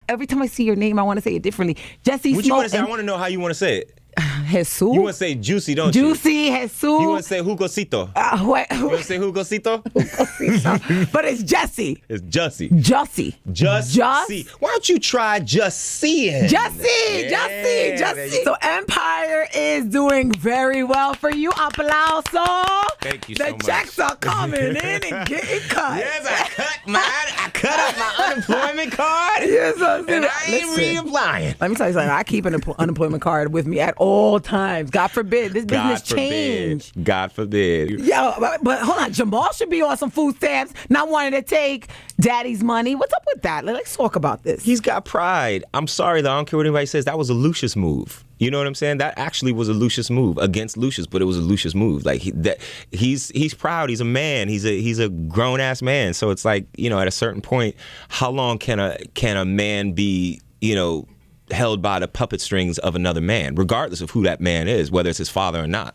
every time I see your name, I want to say it differently. Jussie Smollett. What you want to say? I want to know how you want to say it. Jesus. You want to say juicy, don't you? Juicy, Jesus. You want to say jugosito. You want to say jugosito? But it's Jussie. It's Jussie. Jussie. Jussie. Why don't you try just seeing? Jussie. So Empire is doing very well for you. Applauso. Thank you so much. The checks are coming in and getting cut. Yes, I cut up my unemployment card. Yes, and I ain't reapplying. Let me tell you something. I keep an unemployment card with me at all times. God forbid this business change. God forbid. Yo, but hold on. Jamal should be on some food stamps, not wanting to take daddy's money. What's up with that? Let's talk about this. He's got pride. I'm sorry, though. I don't care what anybody says. That was a Lucius move. You know what I'm saying? That actually was a Lucius move against Lucius, but it was a Lucius move. Like he's proud. He's a man. He's a grown ass man. So it's like, you know, at a certain point, how long can a man be, you know, held by the puppet strings of another man, regardless of who that man is, whether it's his father or not?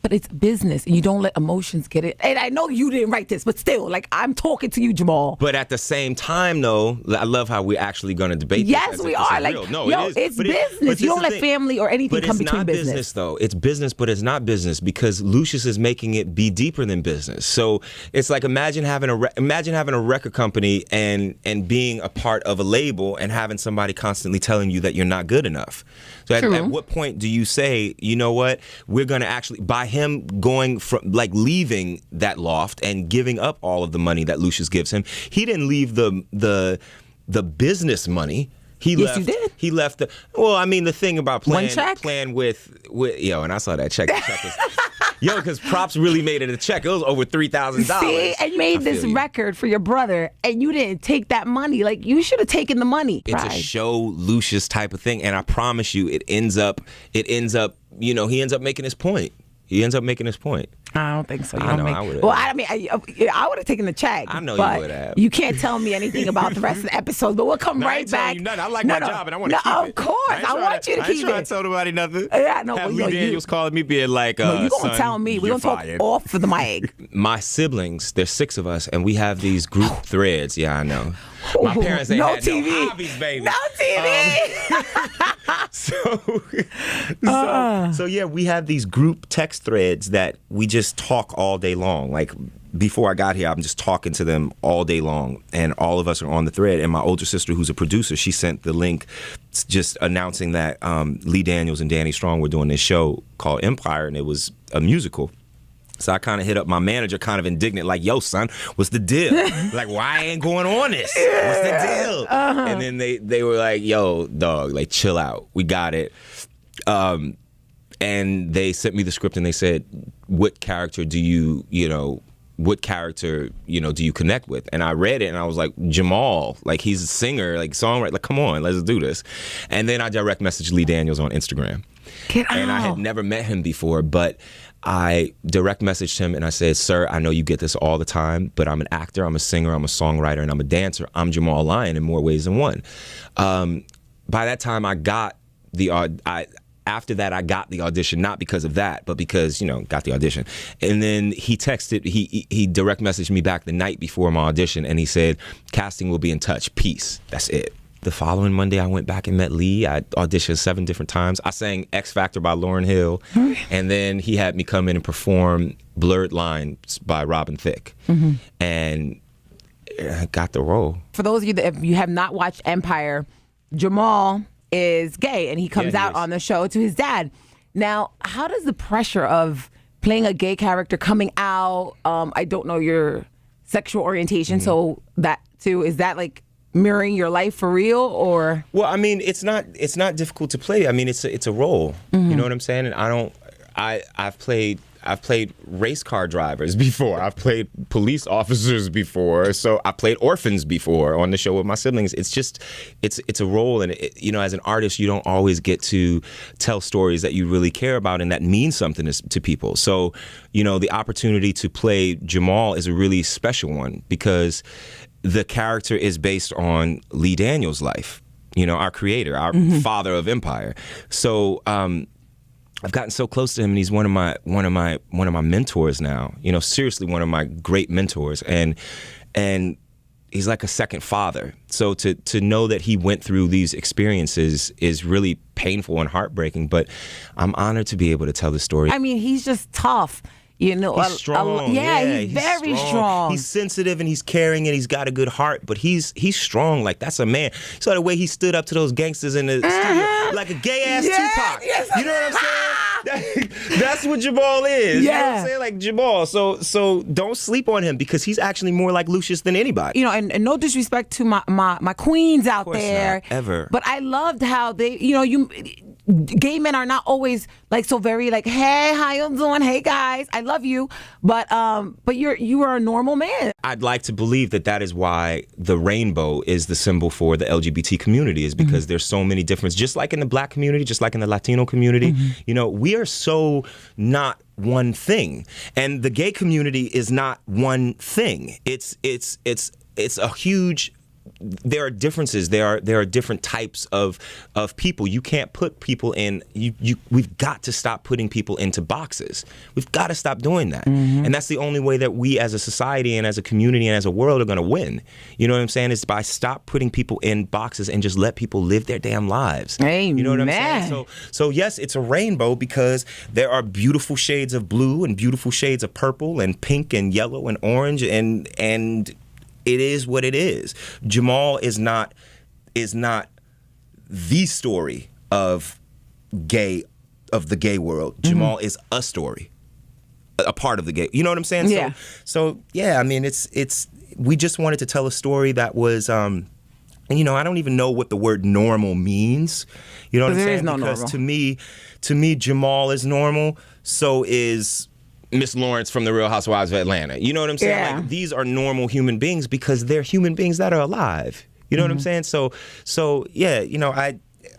But it's business, and you don't let emotions get it. And I know you didn't write this, but still, like, I'm talking to you, Jamal. But at the same time, though, I love how we're actually going to debate yes, this. We are. Like, no, yo, it is. It's business. You don't let family or anything come between business. But it's not business, though. It's business, but it's not business because Lucius is making it be deeper than business. So it's like imagine having a record company and being a part of a label and having somebody constantly telling you that you're not good enough. So at what point do you say, you know what, we're going to actually, by him going from, like, leaving that loft and giving up all of the money that Lucius gives him, he didn't leave the business money. Yes, you did. He left the, well, I mean, the thing about playing with, yo, and I saw that check. The check was, yo, because Props really made it a check. It was over $3,000. See, and you made this record for your brother, and you didn't take that money. Like, you should have taken the money. It's a show Lucius type of thing, and I promise you, it ends up, you know, he ends up making his point. I don't think so. I would have. Well, I mean, I would have taken the check. I know you would have. You can't tell me anything about the rest of the episodes, but we'll come right back. You nothing. I like my job, and I want to keep it. Of course, I want you to keep it. I ain't trying to tell nobody nothing. Yeah, no. Have Lee Daniels calling me being like, no, you gonna tell me. We're gonna talk off of the mic. My siblings, there's 6 of us, and we have these group threads. Yeah, I know. My parents ain't had TV. no hobbies, baby. No TV. So yeah, we have these group text threads that we just talk all day long. Like before I got here, I'm just talking to them all day long, and all of us are on the thread. And my older sister, who's a producer, she sent the link just announcing that Lee Daniels and Danny Strong were doing this show called Empire, and it was a musical. So I kind of hit up my manager, kind of indignant, like, yo, son, what's the deal? Like, why I ain't going on this? What's the deal? And then they were like, yo, dog, like, chill out. We got it. And they sent me the script and they said, what character do you connect with? And I read it and I was like, Jamal, like, he's a singer, like, songwriter, like, come on, let's do this. And then I direct messaged Lee Daniels on Instagram. And I had never met him before, but I direct messaged him and I said, sir, I know you get this all the time, but I'm an actor, I'm a singer, I'm a songwriter, and I'm a dancer. I'm Jamal Lyon in more ways than one. By that time, after that, I got the audition, not because of that, but because, you know, got the audition. And then he direct messaged me back the night before my audition, and he said, casting will be in touch. Peace. That's it. The following Monday, I went back and met Lee. I auditioned 7 different times. I sang X Factor by Lauryn Hill, and then he had me come in and perform Blurred Lines by Robin Thicke, and I got the role. For those of you that if you have not watched Empire, Jamal is gay, and he comes out on the show to his dad. Now, how does the pressure of playing a gay character, coming out, I don't know your sexual orientation, so that too, is that like mirroring your life for real, or? Well, I mean, it's not difficult to play. I mean, it's a role. You know what I'm saying? And I've played race car drivers before. I've played police officers before. So I played orphans before on the show with my siblings. It's just, it's a role. And, you know, as an artist, you don't always get to tell stories that you really care about and that mean something to people. So, you know, the opportunity to play Jamal is a really special one because the character is based on Lee Daniels' life, you know, our creator, our father of Empire. So I've gotten so close to him, and he's one of my mentors now. You know, seriously, one of my great mentors. And he's like a second father. So to know that he went through these experiences is really painful and heartbreaking. But I'm honored to be able to tell the story. I mean, he's just tough. You know, He's strong. He's very strong. He's sensitive and he's caring and he's got a good heart, but he's strong. Like, that's a man. You saw the way he stood up to those gangsters in the studio, like a gay ass Tupac. Yes. You know what I'm saying? That's what Jamal is. You know what I'm saying? Like Jamal. So don't sleep on him, because he's actually more like Lucius than anybody. You know, and no disrespect to my queens out there. Not, ever. But I loved how they, gay men are not always like so very like, hey, how you doing? Hey guys, I love you, but you are a normal man. I'd like to believe that is why the rainbow is the symbol for the LGBT community, is because there's so many differences. Just like in the Black community, just like in the Latino community, we are so not one thing, and the gay community is not one thing. It's a huge. There are differences. There are different types of people. You can't put people in. We've got to stop putting people into boxes. We've got to stop doing that. And that's the only way that we, as a society and as a community and as a world, are going to win. You know what I'm saying? Is by stop putting people in boxes and just let people live their damn lives. Amen. You know what I'm saying? So yes, it's a rainbow, because there are beautiful shades of blue and beautiful shades of purple and pink and yellow and orange and. It is what it is. Jamal is not the story of the gay world. Jamal is a story, a part of the gay. You know what I'm saying? Yeah. So yeah. I mean, it's. We just wanted to tell a story that was. And I don't even know what the word normal means. You know what I'm saying? There is no because normal. to me, Jamal is normal. So is Miss Lawrence from The Real Housewives of Atlanta. You know what I'm saying? Yeah. Like, these are normal human beings because they're human beings that are alive. You know what I'm saying? So yeah,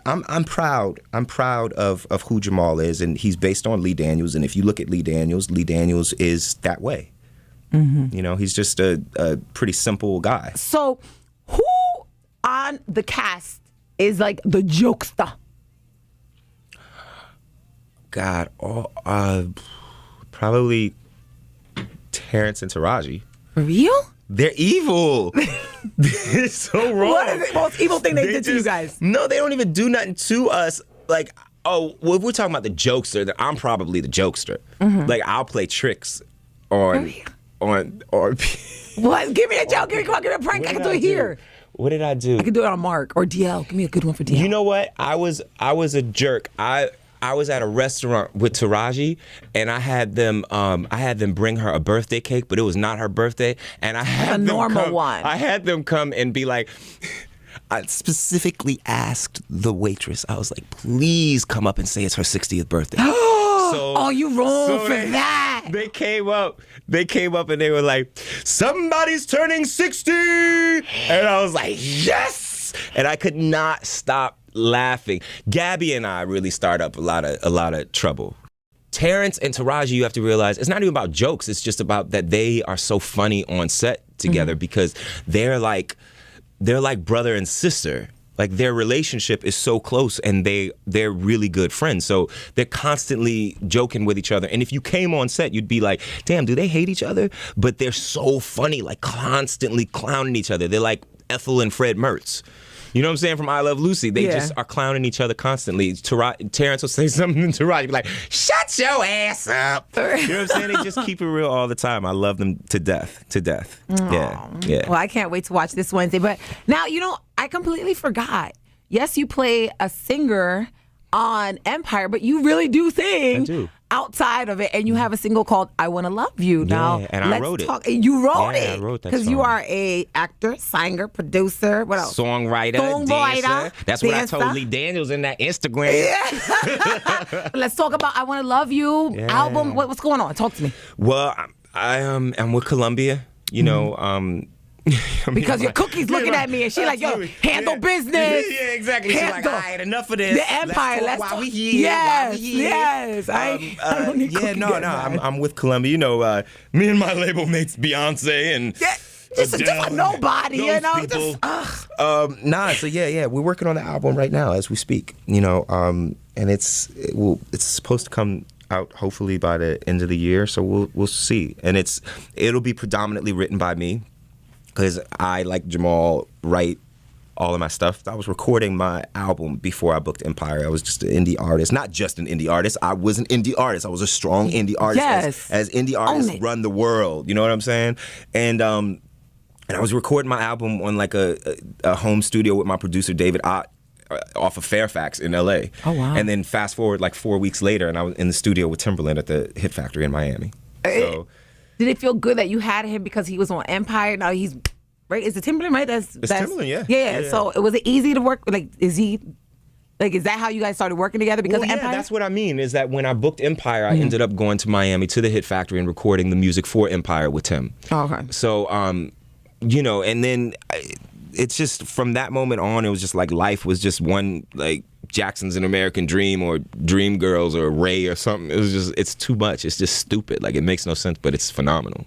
I'm proud. I'm proud of who Jamal is, and he's based on Lee Daniels. And if you look at Lee Daniels is that way. He's just a pretty simple guy. So who on the cast is like the jokester? God, probably Terrence and Taraji. For real? They're evil. They're so wrong. What is the most evil thing they did to you guys? No, they don't even do nothing to us. Like, if we're talking about the jokester, then I'm probably the jokester. Like, I'll play tricks on. What? Give me a joke. Give me a prank. I can do it here. What did I do? I can do it on Mark or DL. Give me a good one for DL. You know what? I was a jerk. I was at a restaurant with Taraji, and I had them bring her a birthday cake, but it was not her birthday, and I had I had them come and be like, I specifically asked the waitress. I was like, please come up and say it's her 60th birthday. Oh, you wrong for that. They came up and they were like, somebody's turning 60, and I was like, yes, and I could not stop laughing. Gabby and I really start up a lot of trouble. Terrence and Taraji, you have to realize, it's not even about jokes. It's just about that they are so funny on set together because they're like brother and sister. Like, their relationship is so close, and they're really good friends. So they're constantly joking with each other. And if you came on set, you'd be like, damn, do they hate each other? But they're so funny, like constantly clowning each other. They're like Ethel and Fred Mertz. You know what I'm saying? From I Love Lucy. They just are clowning each other constantly. Terrence will say something to Taraji, be like, shut your ass up. You know what I'm saying? They just keep it real all the time. I love them to death. Aww. Yeah. Well, I can't wait to watch this Wednesday. But now, I completely forgot. Yes, you play a singer on Empire, but you really do sing. I do. Outside of it, and you have a single called "I Want to Love You." Now, and I wrote it. You wrote it. I wrote that because song. you are a actor, singer, producer. What else? Songwriter, dancer. That's what I told Lee Daniels in that Instagram. Yeah. Let's talk about "I Want to Love You" album. What's going on? Talk to me. Well, I'm with Columbia. Because your cookie's looking at me and she's like, yo, handle business. Yeah, exactly. She's like, all right, enough of this. The Empire. Let's talk. Why we here? Yes. I don't need cookie. No. I'm with Columbia. Me and my label mates Beyonce and just a nobody, people. So we're working on the album right now as we speak. And it's supposed to come out hopefully by the end of the year. So we'll see. And it'll be predominantly written by me. because I, like Jamal, write all of my stuff. I was recording my album before I booked Empire. I was just an indie artist. Not just an indie artist. I was an indie artist. I was a strong indie artist. Yes. As indie artists run the world. You know what I'm saying? And I was recording my album on like a home studio with my producer, David Ott, off of Fairfax in LA. Oh, wow. And then fast forward like 4 weeks later, and I was in the studio with Timberland at the Hit Factory in Miami. So, did it feel good that you had him because he was on Empire? Now he's... Right? Is it Timberland, right? That's Timberland, yeah. Yeah. So was it easy to work? Like, is that how you guys started working together? Because of Empire? That's what I mean, is that when I booked Empire, I ended up going to Miami to the Hit Factory and recording the music for Empire with Tim. Oh, okay. So, you know, and then it's just from that moment on, it was just like life was just one, like Jackson's An American Dream or Dream Girls or Ray or something. It was just, it's too much. It's just stupid. Like, it makes no sense, but it's phenomenal.